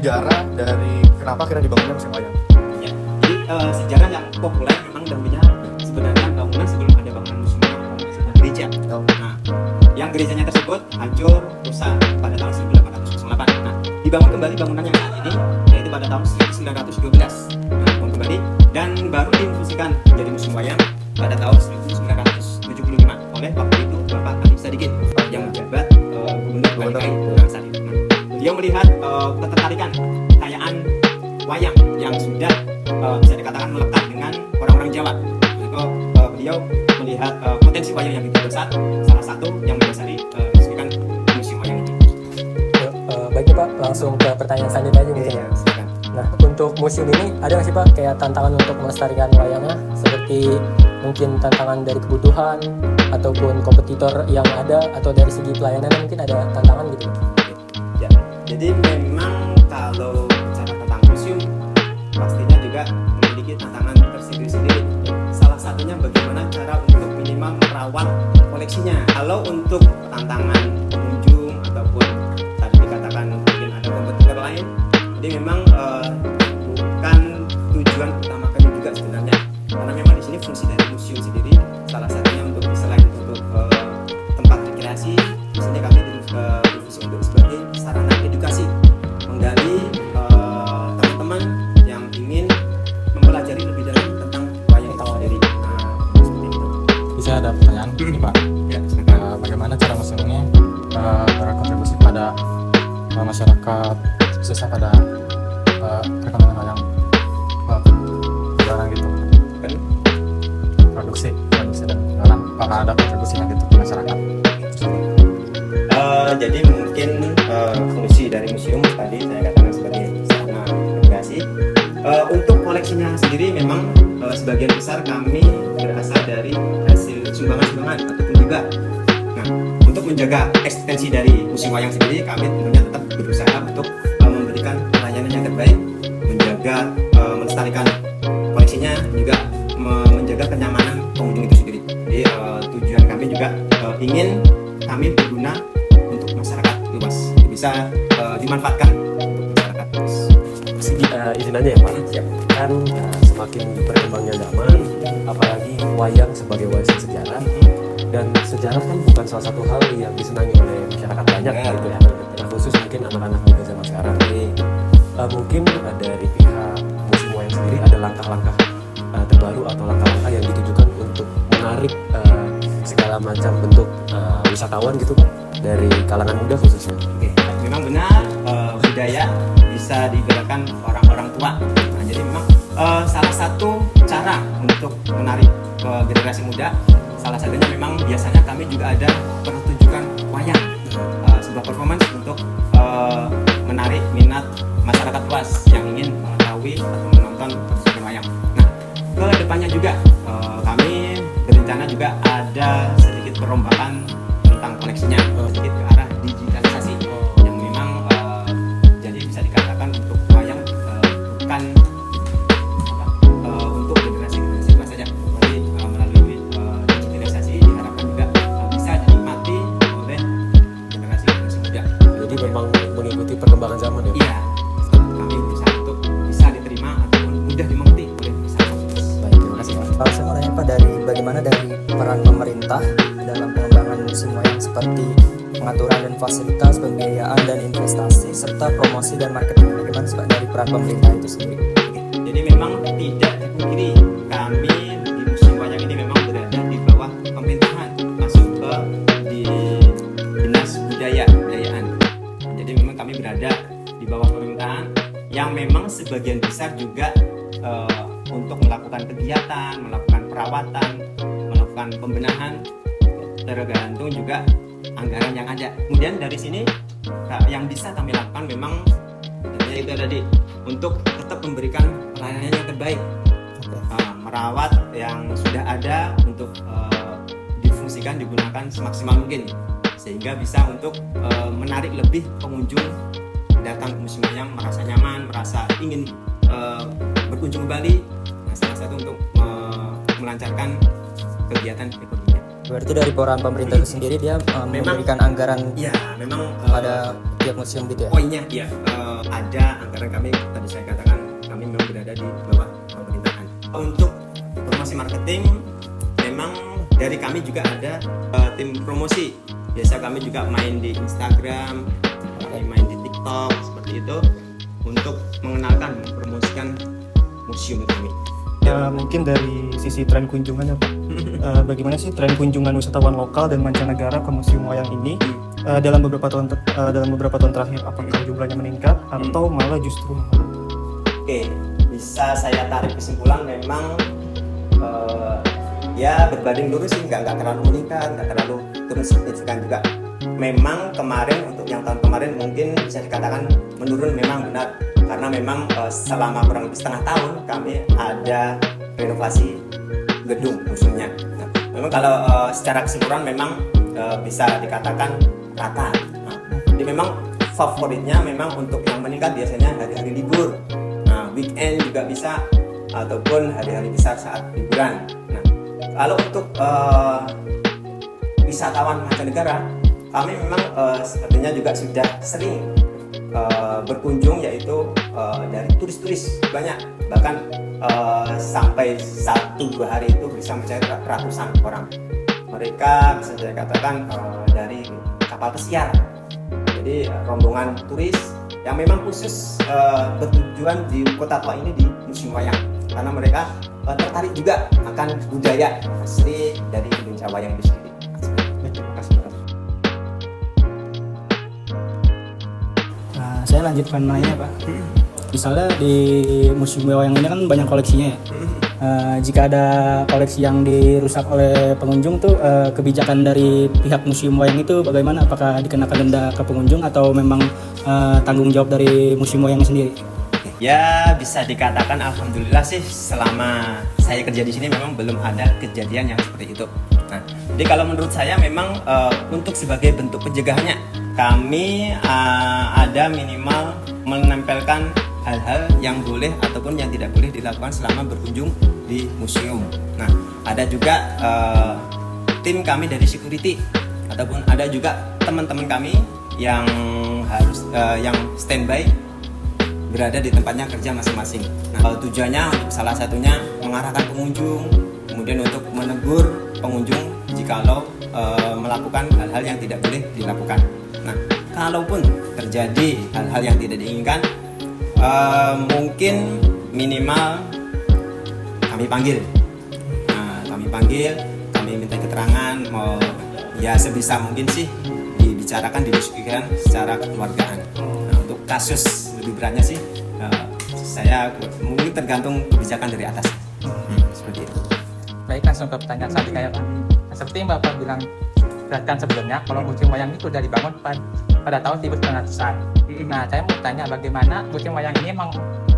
sejarah dari kenapa akhirnya dibangunnya museum wayang. Ya, jadi sejarah yang populer memang dahulunya sebenarnya bangunan sebelum ada bangunan museum wayang gereja. Nah, yang gerejanya tersebut hancur rusak pada tahun 1808. Nah, dibangun kembali bangunan yang saat ini yaitu pada tahun 1912. Nah, dibangun kembali dan baru difungsikan menjadi museum wayang pada tahun 1975 oleh waktu itu Bapak Ali Sadikin yang menjabat Gubernur Bali saat itu. Nah, beliau melihat ketertarikan kekayaan wayang yang sudah bisa dikatakan melekat dengan orang-orang Jawa. Lalu beliau melihat potensi wayang yang begitu besar, salah satu yang mendasari resmikan museum wayang ini. Baik Pak, langsung ke pertanyaan selanjutnya aja mungkin. Silakan. Nah, untuk museum ini ada nggak sih Pak kayak tantangan untuk melestarikan wayangnya, seperti mungkin tantangan dari kebutuhan ataupun kompetitor yang ada, atau dari segi pelayanan mungkin ada tantangan gitu? Ya, jadi memang kalau bicara tentang museum pastinya juga memiliki tantangan tersendiri-sendiri. Salah satunya bagaimana cara untuk minimal merawat koleksinya. Kalau untuk tantangan pengunjung ataupun tadi dikatakan mungkin ada kompetitor lain, jadi memang bukan tujuan utama kami juga sebenarnya, karena memang di sini fungsi dari museum sendiri salah satunya untuk selain untuk tempat rekreasi, di sini kami berfungsi untuk sebagai sarana edukasi, menggali teman-teman yang ingin mempelajari lebih dalam tentang wayang itu sendiri. Nah, seperti itu. Bisa ada pertanyaan nih Pak. Ya, silakan. Bagaimana cara museum ini berkontribusi pada masyarakat, khususnya pada perekonomian wayang barang gitu, Kan? produksi dan jualan, apakah ada kontribusinya gitu ke masyarakat? Jadi mungkin fungsi dari museum tadi saya katakan sebagai sarana rekreasi. Untuk koleksinya sendiri memang sebagian besar kami berasal dari hasil sumbangan-sumbangan ataupun juga. Nah, untuk menjaga eksistensi dari museum wayang sendiri, kami tentunya tetap berusaha untuk memberikan pelayanan yang terbaik, menjaga melestarikan koleksinya, juga menjaga kenyamanan pengunjung itu sendiri. Jadi tujuan kami juga ingin kami berguna untuk masyarakat luas, bisa dimanfaatkan untuk masyarakat luas. Izin aja ya Pak. Kan semakin berkembangnya zaman, apalagi wayang sebagai warisan sejarah, dan sejarah kan bukan salah satu hal yang disenangi oleh masyarakat banyak gitu ya. Nah, khusus mungkin anak-anak muda zaman sekarang ini, mungkin dari pihak museum wayang sendiri ada langkah-langkah terbaru atau langkah-langkah yang ditujukan untuk menarik segala macam bentuk wisatawan gitu Pak, dari kalangan muda khususnya. Oke, memang benar budaya bisa digerakkan orang-orang tua. Nah, jadi memang salah satu cara untuk menarik generasi muda, salah satunya memang biasanya kami juga ada pertunjukan wayang, sebuah performance untuk menarik minat masyarakat luas yang ingin mengetahui atau menonton pertunjukan wayang. Nah, ke depannya juga kami berencana juga ada sedikit perombakan tentang koleksinya, sedikit ke arah digitalisasi, yang memang jadi bisa dikatakan untuk wayang bukan untuk generasi tua saja. Jadi melalui digitalisasi diharapkan juga bisa dinikmati oleh generasi muda. Jadi memang mengikuti perkembangan zaman ya. Iya, kami berusaha untuk bisa diterima ataupun mudah dimengerti oleh masyarakat. Baik, terima kasih Pak. Saya mau nanya Pak, bagaimana dari peran pemerintah dalam pengembangan museum wayang, seperti pengaturan dan fasilitas, pembiayaan dan investasi, serta promosi dan marketing. Bagaimana sih Pak dari peran pemerintah itu sendiri? Jadi memang tidak dipungkiri, kami di museum wayang ini memang berada di bawah pemerintahan, masuk ke di dinas kebudayaan. Jadi memang kami berada di bawah pemerintahan yang memang sebagian besar juga untuk melakukan kegiatan, melakukan perawatan, melakukan pembenahan, tergantung juga anggaran yang ada. Kemudian dari sini yang bisa kami lakukan memang itu tadi, untuk tetap memberikan pelayanan yang terbaik, merawat yang sudah ada untuk difungsikan, digunakan semaksimal mungkin, sehingga bisa untuk menarik lebih pengunjung datang ke museum wayang, merasa nyaman, merasa ingin berkunjung kembali. Nah, salah satu untuk melancarkan kegiatan ekonominya. Berarti dari peran pemerintah itu sendiri dia memberikan anggaran Ya, memang pada tiap museum gitu ya. poinnya ya ada anggaran kami, tadi saya katakan kami memang berada di bawah pemerintahan. Untuk promosi marketing memang dari kami juga ada tim promosi. Biasa kami juga main di Instagram, kami main di TikTok seperti itu untuk mengenalkan, mempromosikan museum kami. Ya mungkin dari sisi tren kunjungannya Pak. Bagaimana sih tren kunjungan wisatawan lokal dan mancanegara ke Museum Wayang ini dalam beberapa tahun terakhir? Apakah jumlahnya meningkat atau malah justru menurun? Oke, bisa saya tarik kesimpulan memang ya berbanding lurus sih, nggak terlalu meningkat, nggak terlalu turun signifikan juga. Memang kemarin, untuk yang tahun kemarin mungkin bisa dikatakan menurun, memang benar, karena memang selama kurang lebih setengah tahun kami ada renovasi gedung museumnya. Nah, memang kalau secara keseluruhan memang bisa dikatakan rata. Nah, jadi memang favoritnya memang untuk yang meningkat biasanya hari-hari libur, nah weekend juga bisa, ataupun hari-hari besar saat liburan. Nah, kalau untuk wisatawan mancanegara, kami memang sepertinya juga sudah sering berkunjung, yaitu dari turis-turis banyak, bahkan sampai 1-2 hari itu bisa mencapai ratusan orang. Mereka bisa saya katakan dari kapal pesiar, jadi rombongan turis yang memang khusus bertujuan di kota tua ini, di Museum Wayang, karena mereka tertarik juga akan budaya asli dari Indonesia Wayang itu sendiri. Terima kasih. Saya lanjutkan nanya Pak. Misalnya di Museum Wayang ini kan banyak koleksinya ya. Jika ada koleksi yang dirusak oleh pengunjung tuh, kebijakan dari pihak Museum Wayang itu bagaimana? Apakah dikenakan denda ke pengunjung atau memang tanggung jawab dari Museum Wayang sendiri? Ya, bisa dikatakan alhamdulillah sih selama saya kerja di sini memang belum ada kejadian yang seperti itu. Nah, jadi kalau menurut saya memang untuk sebagai bentuk pencegahannya kami ada minimal menempelkan hal-hal yang boleh ataupun yang tidak boleh dilakukan selama berkunjung di museum. Nah, ada juga tim kami dari security, ataupun ada juga teman-teman kami yang harus yang standby berada di tempatnya kerja masing-masing. Nah, tujuannya untuk salah satunya mengarahkan pengunjung, kemudian untuk menegur pengunjung jikalau melakukan hal-hal yang tidak boleh dilakukan. Nah, kalaupun terjadi hal-hal yang tidak diinginkan, mungkin minimal kami panggil. Nah, kami minta keterangan, ya sebisa mungkin sih dibicarakan, didiskusikan secara kekeluargaan. Nah, untuk kasus lebih beratnya sih, saya mungkin tergantung kebijakan dari atas. Seperti itu. Baik, langsung ke pertanyaan selanjutnya ya Pak. Nah, seperti yang Bapak bilang sebelumnya, kalau Museum Wayang itu sudah dibangun pada tahun 1900-an. Nah, saya mau tanya bagaimana Museum Wayang ini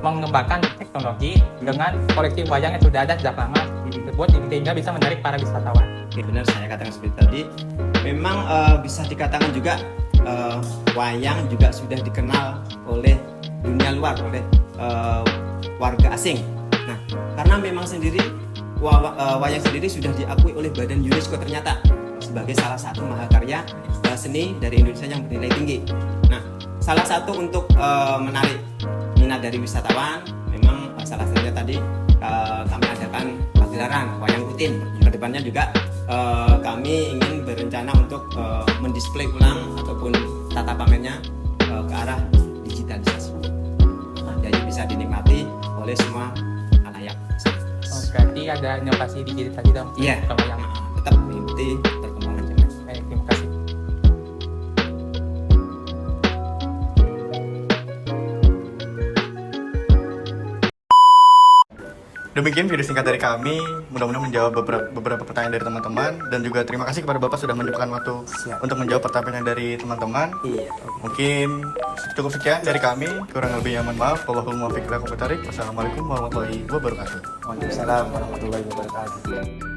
mengembangkan teknologi dengan koleksi wayang yang sudah ada sejak lama tersebut sehingga bisa menarik para wisatawan. Oke, benar saya katakan seperti tadi. Memang bisa dikatakan juga wayang juga sudah dikenal oleh dunia luar, oleh warga asing. Nah, karena memang sendiri wayang sendiri sudah diakui oleh Badan UNESCO ternyata sebagai salah satu mahakarya seni dari Indonesia yang bernilai tinggi. Nah, salah satu untuk menarik minat dari wisatawan, memang salah satunya tadi kami adakan pagelaran wayang rutin. Kedepannya juga kami ingin berencana untuk mendisplay ulang ataupun tata pamernya ke arah digitalisasi. Nah, jadi bisa dinikmati oleh semua halayak. Berarti ada inovasi digitalisasi dalam wayang. Tetap mengikuti perkembangan zaman. Baik, terima kasih. Demikian video singkat dari kami, mudah-mudahan menjawab beberapa pertanyaan dari teman-teman, dan juga terima kasih kepada Bapak sudah menyempatkan waktu untuk menjawab pertanyaan dari teman-teman. Mungkin cukup sekian dari kami, kurang lebihnya mohon maaf. Wallahul muwaffiq ila aqwamit thoriq. Wassalamualaikum warahmatullahi wabarakatuh. Waalaikumsalam warahmatullahi wabarakatuh.